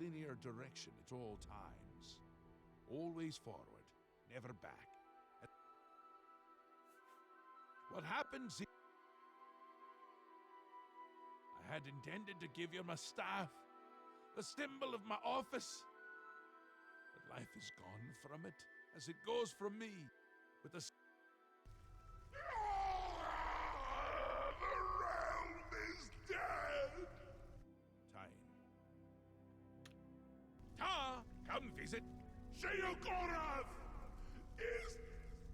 linear direction at all times. Always forward, never back. What happens is... I had intended to give you my staff, the symbol of my office. But life is gone from it, as it goes from me, with the... The realm is dead! Time. Ta, come visit. Sheogorath is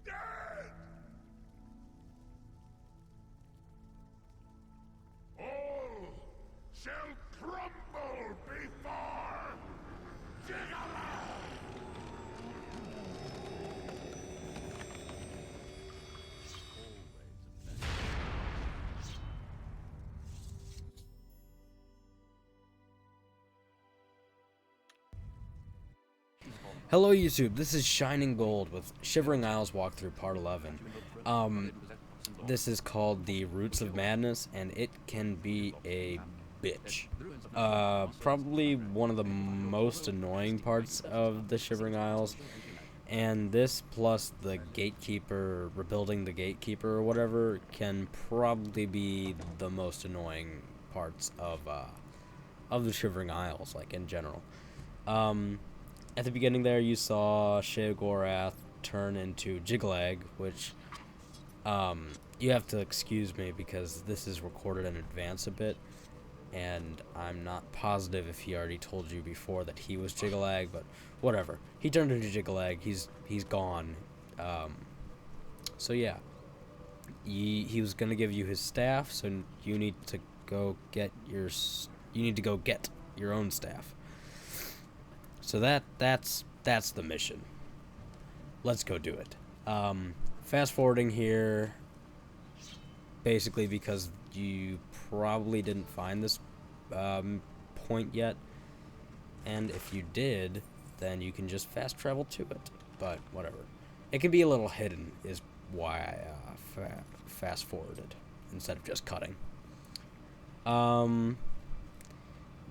dead! All shall crumble before Gigolo! Hello YouTube, this is Shining Gold with Shivering Isles walkthrough part 11. This is called the Roots of Madness, and it can be a bitch. Probably one of the most annoying parts of the Shivering Isles, and this plus the Gatekeeper, rebuilding the Gatekeeper or whatever, can probably be the most annoying parts of the Shivering Isles, like in general. At the beginning there, you saw Sheogorath turn into Jiglag, which, you have to excuse me because this is recorded in advance a bit, and I'm not positive if he already told you before that he was Jiglag, but whatever. He turned into Jiglag, he's gone. So yeah. He was gonna give you his staff, so you need to go get your own staff. So that's the mission. Let's go do it. Fast forwarding here, basically because you probably didn't find this point yet, and if you did, then you can just fast travel to it. But whatever, it can be a little hidden, is why I fast forwarded instead of just cutting.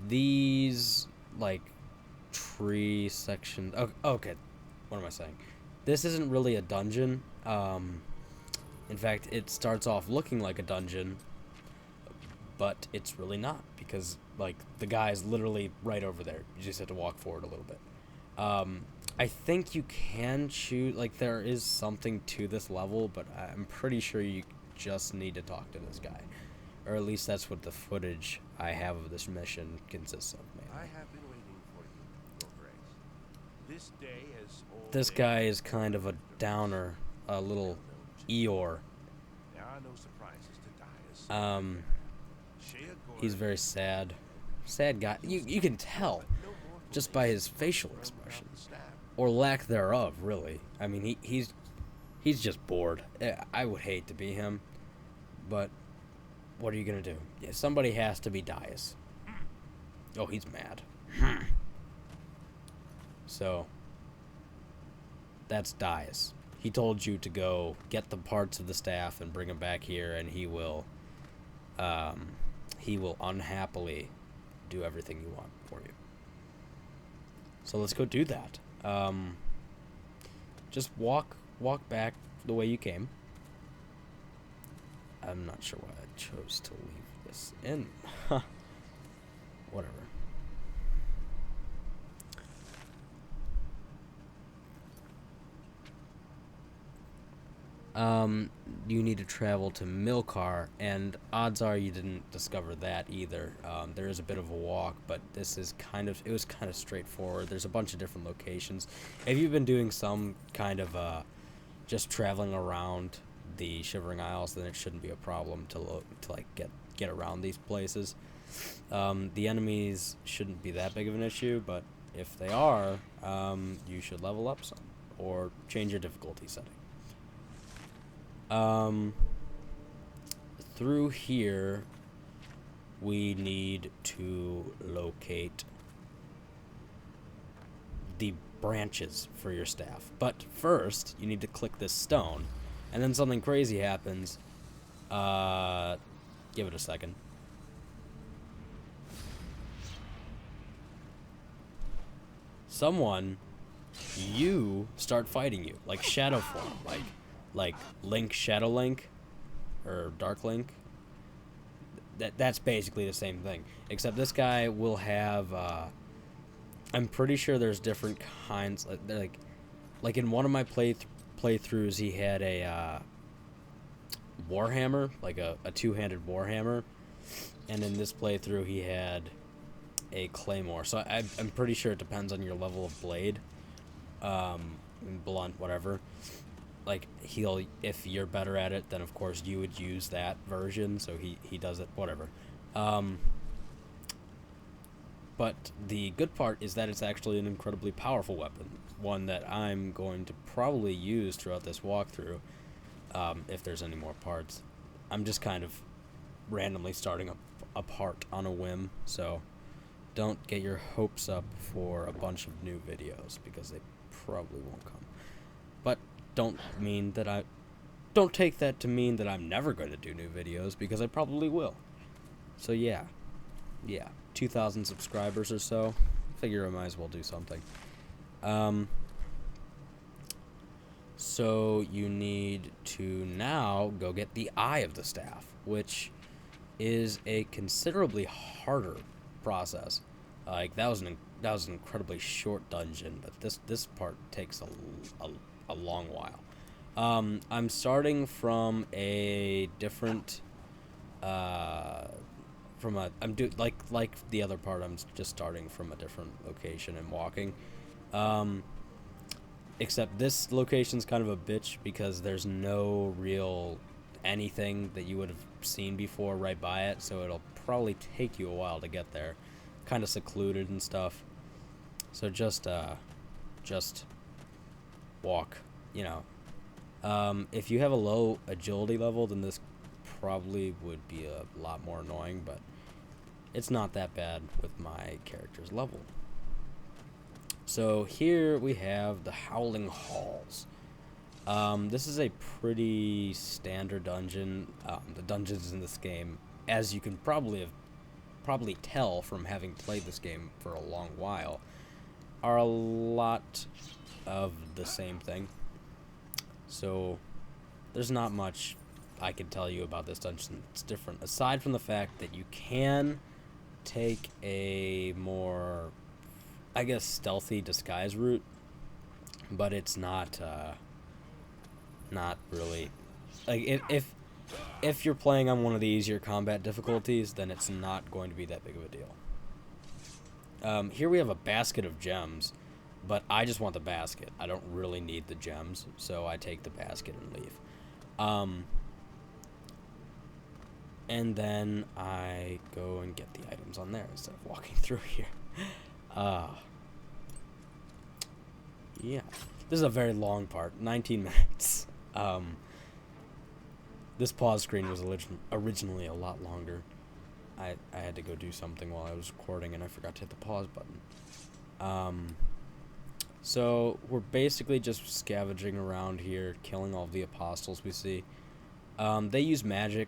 These like tree section. Okay, what am I saying? This isn't really a dungeon. In fact, it starts off looking like a dungeon, but it's really not, because like the guy's literally right over there. You just have to walk forward a little bit. I think you can choose, like there is something to this level, but I'm pretty sure you just need to talk to this guy, or at least that's what the footage I have of this mission consists of. I have been waiting for you, Your Grace. This day is This guy is kind of a downer, a little Eeyore. There are no surprises to die. He's very sad. Sad guy. You can tell just by his facial expression, or lack thereof, really. I mean, he's just bored. I would hate to be him, but what are you gonna do? Yeah, somebody has to be Dias. Oh, he's mad. So, that's Dias. He told you to go get the parts of the staff and bring them back here, and he will unhappily do everything you want for you. So let's go do that. Just walk back the way you came. I'm not sure why I chose to leave this in. Whatever. You need to travel to Milkar, and odds are you didn't discover that either. There is a bit of a walk, but it was kind of straightforward. There's a bunch of different locations. If you've been doing some kind of just traveling around the Shivering Isles, then it shouldn't be a problem to like get around these places. The enemies shouldn't be that big of an issue, but if they are, you should level up some or change your difficulty setting. Through here, we need to locate the branches for your staff. But first, you need to click this stone, and then something crazy happens. Give it a second. you start fighting you, like Shadow form, like Link, Shadow Link, or Dark Link. That's basically the same thing, except this guy will have. I'm pretty sure there's different kinds. Like in one of my playthroughs, he had a warhammer, like a two-handed warhammer, and in this playthrough he had a claymore. So I'm pretty sure it depends on your level of blade, blunt, whatever. Like if you're better at it, then of course you would use that version. So he does it, whatever. But the good part is that it's actually an incredibly powerful weapon, one that I'm going to probably use throughout this walkthrough, if there's any more parts. I'm just kind of randomly starting a part on a whim, so don't get your hopes up for a bunch of new videos, because they probably won't come. But don't take that to mean that I'm never going to do new videos, because I probably will. So yeah, 2,000 subscribers or so. Figure I might as well do something. So you need to now go get the Eye of the Staff, which is a considerably harder process. Like that was an incredibly short dungeon, but this part takes a long while. I'm starting from a different like the other part. I'm just starting from a different location and walking. Except this location's kind of a bitch because there's no real anything that you would have seen before right by it, so it'll probably take you a while to get there. Kind of secluded and stuff. So just walk, you know. If you have a low agility level, then this probably would be a lot more annoying, but it's not that bad with my character's level. So here we have the Howling Halls. This is a pretty standard dungeon. The dungeons in this game, as you can probably tell from having played this game for a long while, are a lot of the same thing. So there's not much I can tell you about this dungeon that's different, aside from the fact that you can take a more, I guess, stealthy disguise route, but it's not really, like, if you're playing on one of the easier combat difficulties, then it's not going to be that big of a deal. Here we have a basket of gems, but I just want the basket. I don't really need the gems, so I take the basket and leave. And then I go and get the items on there instead of walking through here. Yeah, this is a very long part, 19 minutes. This pause screen was originally a lot longer. I had to go do something while I was recording, and I forgot to hit the pause button. So we're basically just scavenging around here, killing all the apostles we see. They use magic,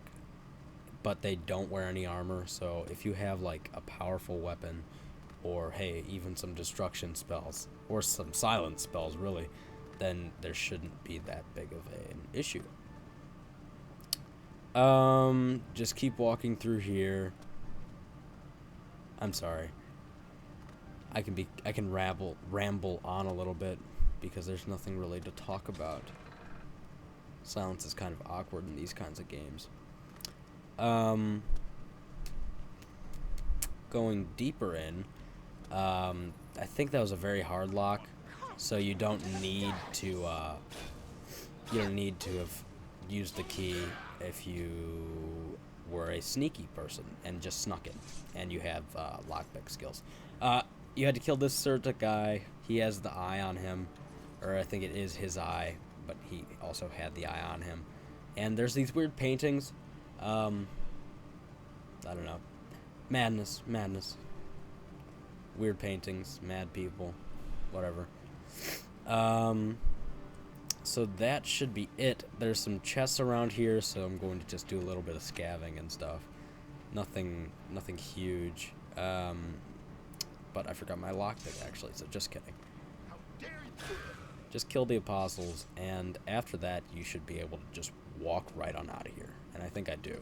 but they don't wear any armor, so if you have like a powerful weapon, or hey, even some destruction spells, or some silence spells really, then there shouldn't be that big of an issue. Just keep walking through here. I'm sorry. I can ramble on a little bit because there's nothing really to talk about. Silence is kind of awkward in these kinds of games. Going deeper in, I think that was a very hard lock, so you don't need to have used the key if you were a sneaky person and just snuck in and you have lockpick skills. You had to kill this Surta guy. He has the eye on him, or I think it is his eye, but he also had the eye on him. And there's these weird paintings. I don't know. Madness. Weird paintings, mad people, whatever. So that should be it. There's some chests around here, so I'm going to just do a little bit of scavenging and stuff. Nothing huge. but I forgot my lockpick actually, so just kidding. How dare you! Just kill the apostles, and after that, you should be able to just walk right on out of here. And I think I do.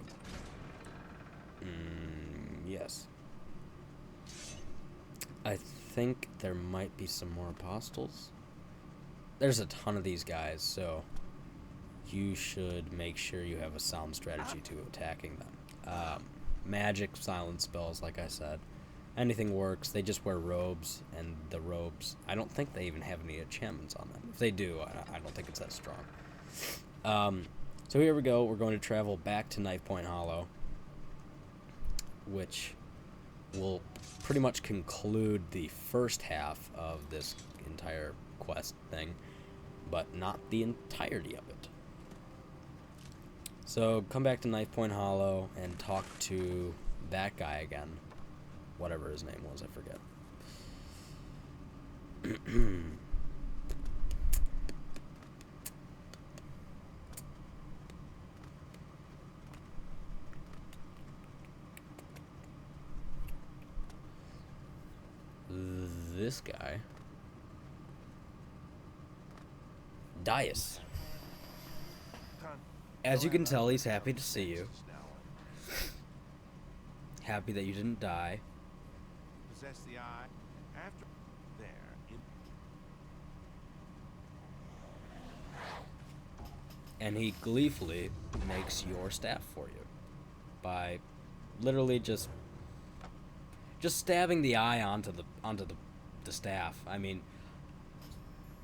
Yes. I think there might be some more apostles. There's a ton of these guys, so you should make sure you have a sound strategy to attacking them. Magic, silent spells, like I said. Anything works. They just wear robes, and the robes, I don't think they even have any enchantments on them. If they do, I don't think it's that strong. So here we go. We're going to travel back to Knife Point Hollow, which will pretty much conclude the first half of this entire quest thing, but not the entirety of it. So come back to Knife Point Hollow and talk to that guy again. Whatever his name was, I forget. This guy. Dias. As you can tell, he's happy to see you. Happy that you didn't die. Possess the eye. After there. And he gleefully makes your staff for you by literally just stabbing the eye onto the staff. I mean,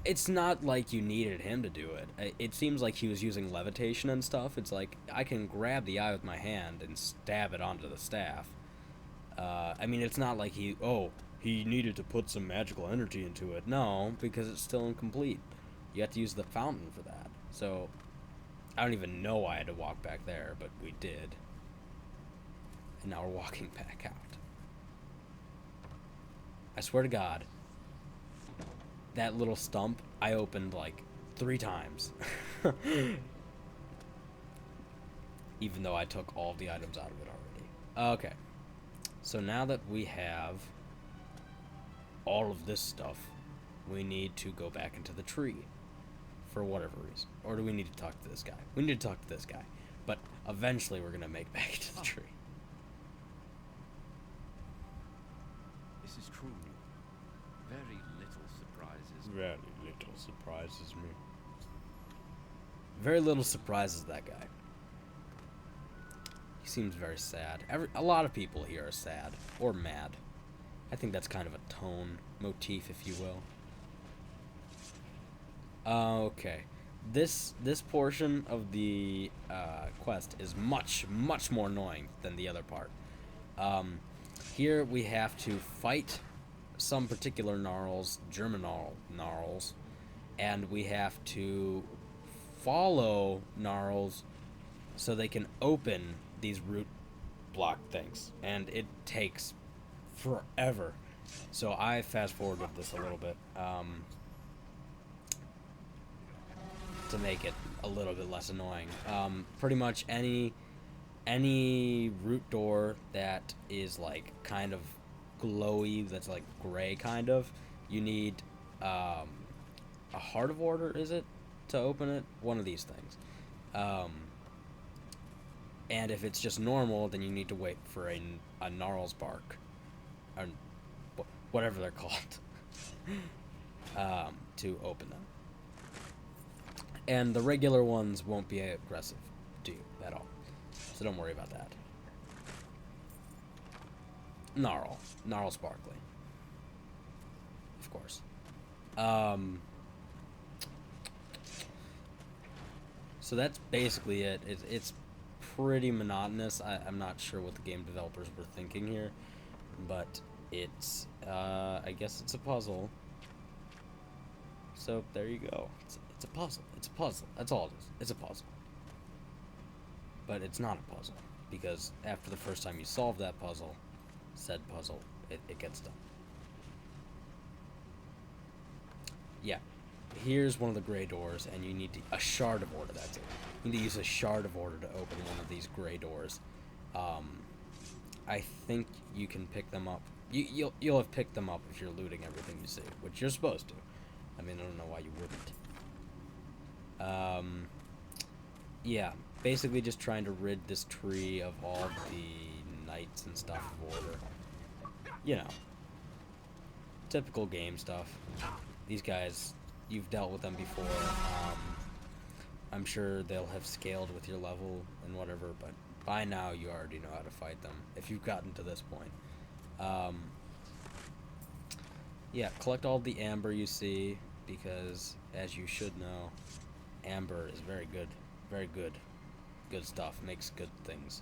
it's not like you needed him to do it. It seems like he was using levitation and stuff. It's like, I can grab the eye with my hand and stab it onto the staff. I mean, it's not like he needed to put some magical energy into it. No, because it's still incomplete. You have to use the fountain for that. So, I don't even know why I had to walk back there, but we did. And now we're walking back out. I swear to God, that little stump I opened like 3 times. Even though I took all the items out of it already. Okay. So now that we have all of this stuff, we need to go back into the tree. For whatever reason. Or do we need to talk to this guy? We need to talk to this guy. But eventually we're going to make back to the tree. This is true. Very little surprises. Very little surprises me. Very little surprises that guy. He seems very sad. A lot of people here are sad. Or mad. I think that's kind of a tone motif, if you will. Okay. This portion of the quest is much more annoying than the other part. Here we have to fight some particular gnarls, German gnarls, and we have to follow gnarls so they can open these root block things, and it takes forever. So I fast forwarded this a little bit to make it a little bit less annoying. Pretty much any root door that is like kind of glowy, that's like gray kind of, you need a Heart of Order, is it, to open it? One of these things. And if it's just normal, then you need to wait for a gnarl's bark, or whatever they're called, to open them. And the regular ones won't be aggressive to you at all, so don't worry about that. Gnarl sparkly, of course. So that's basically it. It's pretty monotonous. I'm not sure what the game developers were thinking here, but it's I guess it's a puzzle. So there you go. It's a puzzle. It's a puzzle. That's all it is. It's a puzzle. But it's not a puzzle, because after the first time you solve that puzzle, said puzzle, it gets done. Yeah. Here's one of the gray doors, and you need a Shard of Order, that's it. You need to use a Shard of Order to open one of these gray doors. I think you can pick them up you'll have picked them up if you're looting everything you see, which you're supposed to. I mean, I don't know why you wouldn't. Yeah, basically just trying to rid this tree of all the knights and stuff of order. You know, typical game stuff. These guys, you've dealt with them before. I'm sure they'll have scaled with your level and whatever, but by now you already know how to fight them, if you've gotten to this point. Yeah, collect all the amber you see, because, as you should know, amber is very good. Very good. Good stuff. Makes good things.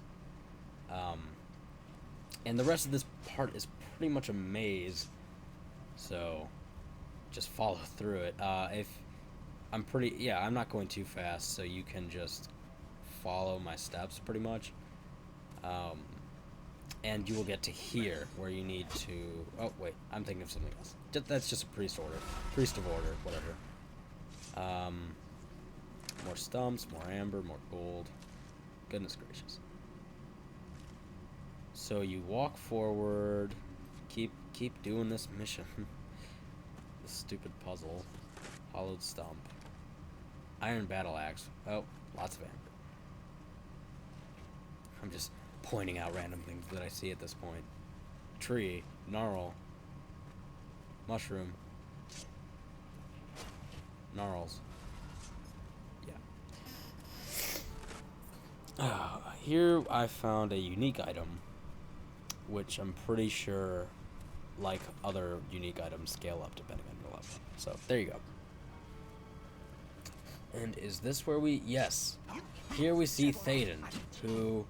And the rest of this part is pretty much a maze, so just follow through it. I'm not going too fast, so you can just follow my steps pretty much. And you will get to here, where you need to... Oh, wait, I'm thinking of something else. That's just a priest order. Priest of order, whatever. More stumps, more amber, more gold. Goodness gracious. So you walk forward, keep doing this mission. This stupid puzzle. Hollowed stump. Iron battle axe. Oh, lots of amber. I'm just pointing out random things that I see at this point. Tree, gnarl, mushroom, gnarls. Yeah. Here I found a unique item, which I'm pretty sure, like other unique items, scale up depending on your level. So there you go. And is this where we... Yes. Here we see Thetan, who,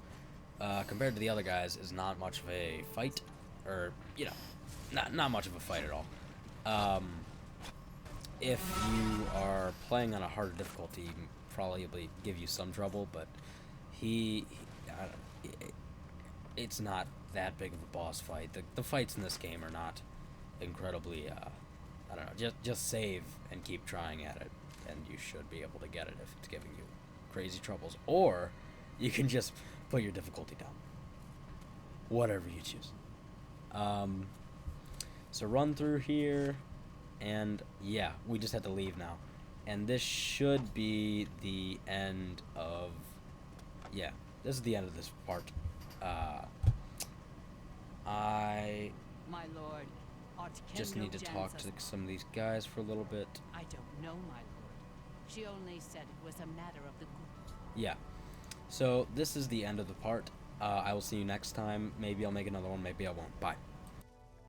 compared to the other guys, is not much of a fight. Or, you know, not much of a fight at all. If you are playing on a harder difficulty, he probably give you some trouble, but it's not that big of a boss fight. The fights in this game are not incredibly, I don't know, just save and keep trying at it, and you should be able to get it if it's giving you crazy troubles. Or you can just put your difficulty down. Whatever you choose. So run through here, and yeah, we just had to leave now. And this should be the end of... Yeah, this is the end of this part. I My lord, just need to talk to some of these guys for a little bit. I don't know, my lord. She only said it was a matter of the good. Yeah. So this is the end of the part. I will see you next time. Maybe I'll make another one, maybe I won't. Bye.